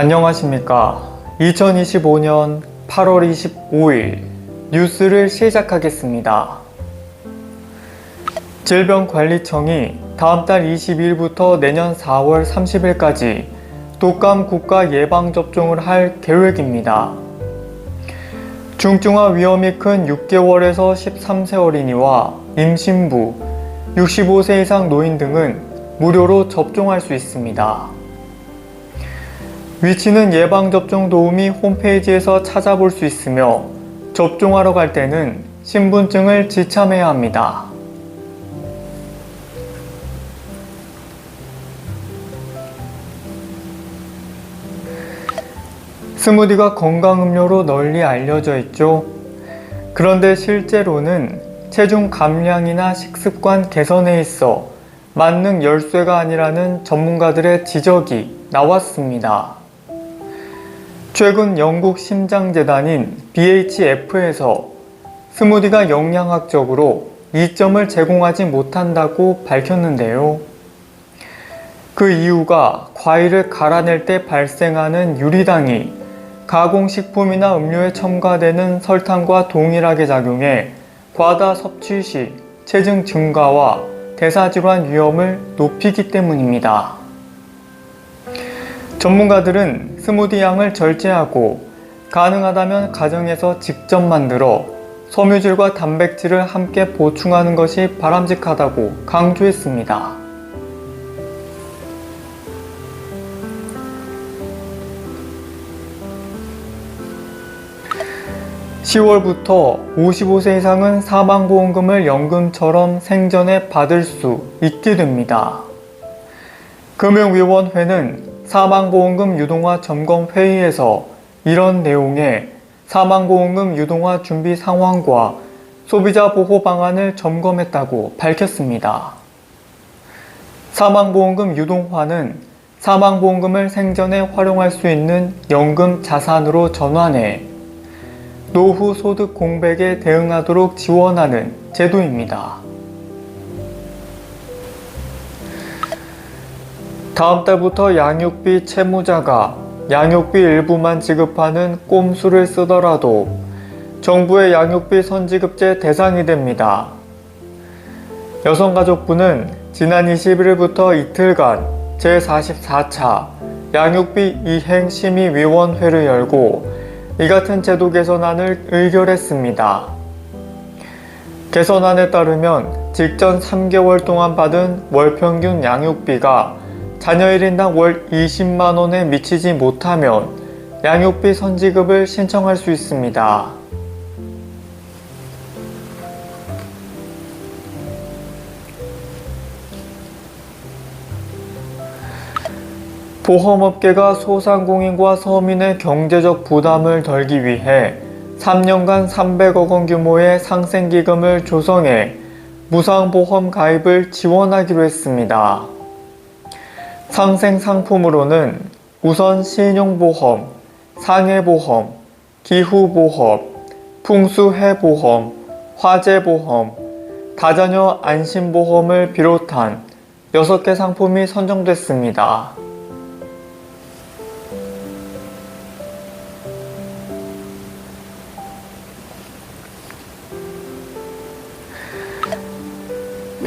안녕하십니까. 2025년 8월 25일 뉴스를 시작하겠습니다. 질병관리청이 다음 달 22일부터 내년 4월 30일까지 독감 국가 예방접종을 할 계획입니다. 중증화 위험이 큰 6개월에서 13세 어린이와 임신부, 65세 이상 노인 등은 무료로 접종할 수 있습니다. 위치는 예방접종 도우미 홈페이지에서 찾아볼 수 있으며 접종하러 갈 때는 신분증을 지참해야 합니다. 스무디가 건강음료로 널리 알려져 있죠. 그런데 실제로는 체중 감량이나 식습관 개선에 있어 만능 열쇠가 아니라는 전문가들의 지적이 나왔습니다. 최근 영국 심장재단인 BHF에서 스무디가 영양학적으로 이점을 제공하지 못한다고 밝혔는데요. 그 이유가 과일을 갈아낼 때 발생하는 유리당이 가공식품이나 음료에 첨가되는 설탕과 동일하게 작용해 과다 섭취 시 체중 증가와 대사질환 위험을 높이기 때문입니다. 전문가들은 스무디 양을 절제하고 가능하다면 가정에서 직접 만들어 섬유질과 단백질을 함께 보충하는 것이 바람직하다고 강조했습니다. (10월부터) 55세 이상은 사망보험금을 연금처럼 생전에 받을 수 있게 됩니다. 금융위원회는 사망보험금 유동화 점검회의에서 이런 내용의 사망보험금 유동화 준비 상황과 소비자 보호 방안을 점검했다고 밝혔습니다. 사망보험금 유동화는 사망보험금을 생전에 활용할 수 있는 연금 자산으로 전환해 노후 소득 공백에 대응하도록 지원하는 제도입니다. 다음 달부터 양육비 채무자가 양육비 일부만 지급하는 꼼수를 쓰더라도 정부의 양육비 선지급제 대상이 됩니다. 여성가족부는 지난 21일부터 이틀간 제44차 양육비 이행심의위원회를 열고 이 같은 제도 개선안을 의결했습니다. 개선안에 따르면 직전 3개월 동안 받은 월평균 양육비가 자녀 1인당 월 20만원에 미치지 못하면 양육비 선지급을 신청할 수 있습니다. 보험업계가 소상공인과 서민의 경제적 부담을 덜기 위해 3년간 300억 원 규모의 상생기금을 조성해 무상보험 가입을 지원하기로 했습니다. 상생상품으로는 우선 신용보험, 상해보험, 기후보험, 풍수해보험, 화재보험, 다자녀 안심보험을 비롯한 6개 상품이 선정됐습니다.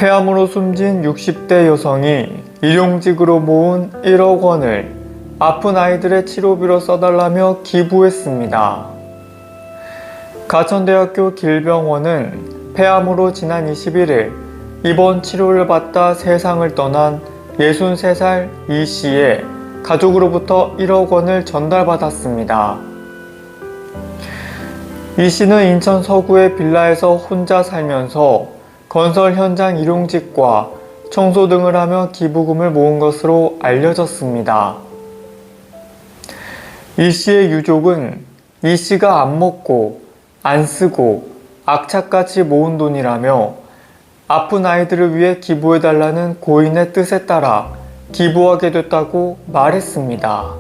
폐암으로 숨진 60대 여성이 일용직으로 모은 1억 원을 아픈 아이들의 치료비로 써달라며 기부했습니다. 가천대학교 길병원은 폐암으로 지난 21일 입원 치료를 받다 세상을 떠난 63살 이 씨의 가족으로부터 1억 원을 전달받았습니다. 이 씨는 인천 서구의 빌라에서 혼자 살면서 건설 현장 일용직과 청소 등을 하며 기부금을 모은 것으로 알려졌습니다. 이 씨의 유족은 이 씨가 안 먹고 안 쓰고 악착같이 모은 돈이라며 아픈 아이들을 위해 기부해달라는 고인의 뜻에 따라 기부하게 됐다고 말했습니다.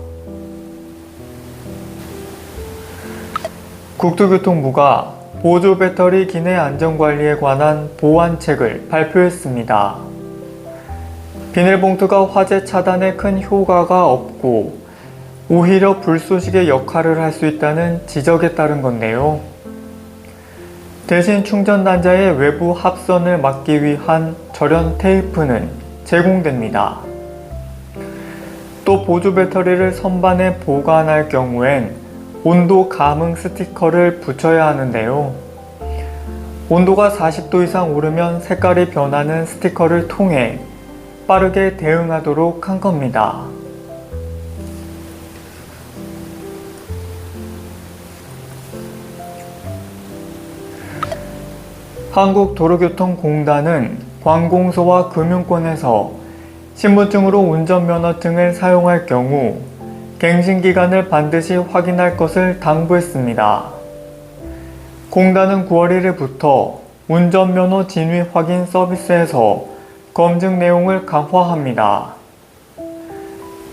국토교통부가 보조 배터리 기내 안전관리에 관한 보완책을 발표했습니다. 비닐봉투가 화재 차단에 큰 효과가 없고 오히려 불쏘시개 역할을 할 수 있다는 지적에 따른 건데요. 대신 충전 단자의 외부 합선을 막기 위한 절연 테이프는 제공됩니다. 또 보조 배터리를 선반에 보관할 경우엔 온도 감응 스티커를 붙여야 하는데요. 온도가 40도 이상 오르면 색깔이 변하는 스티커를 통해 빠르게 대응하도록 한 겁니다. 한국도로교통공단은 관공서와 금융권에서 신분증으로 운전면허증을 사용할 경우 갱신기간을 반드시 확인할 것을 당부했습니다. 공단은 9월 1일부터 운전면허 진위 확인 서비스에서 검증 내용을 강화합니다.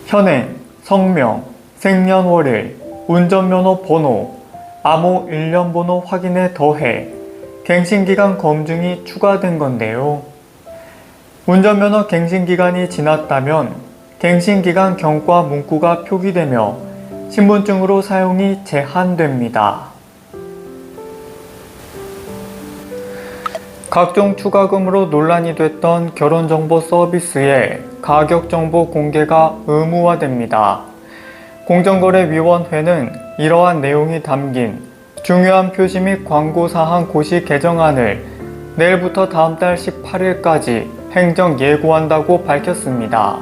현행, 성명, 생년월일, 운전면허 번호, 암호 1년 번호 확인에 더해 갱신기간 검증이 추가된 건데요. 운전면허 갱신기간이 지났다면 갱신기간 경과 문구가 표기되며 신분증으로 사용이 제한됩니다. 각종 추가금으로 논란이 됐던 결혼정보 서비스의 가격정보 공개가 의무화됩니다. 공정거래위원회는 이러한 내용이 담긴 중요한 표시 및 광고사항 고시 개정안을 내일부터 다음 달 18일까지 행정 예고한다고 밝혔습니다.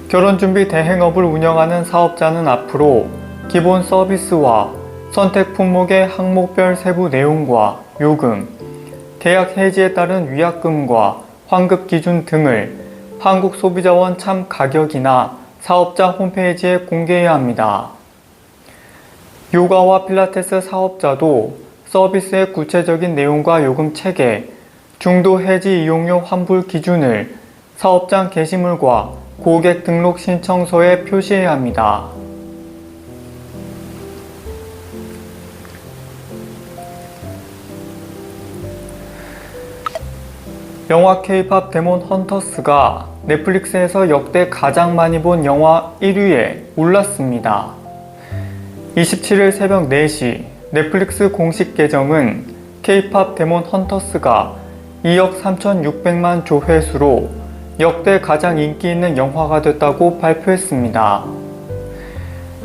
결혼준비 대행업을 운영하는 사업자는 앞으로 기본 서비스와 선택 품목의 항목별 세부 내용과 요금, 계약 해지에 따른 위약금과 환급 기준 등을 한국소비자원 참 가격이나 사업자 홈페이지에 공개해야 합니다. 요가와 필라테스 사업자도 서비스의 구체적인 내용과 요금 체계, 중도 해지 이용료 환불 기준을 사업장 게시물과 고객 등록 신청서에 표시해야 합니다. 영화 K-팝 데몬 헌터스가 넷플릭스에서 역대 가장 많이 본 영화 1위에 올랐습니다. 27일 새벽 4시 넷플릭스 공식 계정은 K-팝 데몬 헌터스가 2억 3,600만 조회수로 역대 가장 인기 있는 영화가 됐다고 발표했습니다.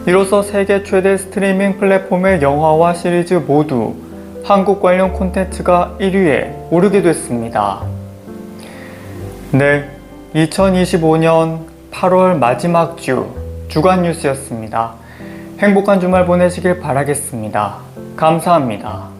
이로써 세계 최대 스트리밍 플랫폼의 영화와 시리즈 모두 한국 관련 콘텐츠가 1위에 오르게 됐습니다. 네, 2025년 8월 마지막 주 주간 뉴스였습니다. 행복한 주말 보내시길 바라겠습니다. 감사합니다.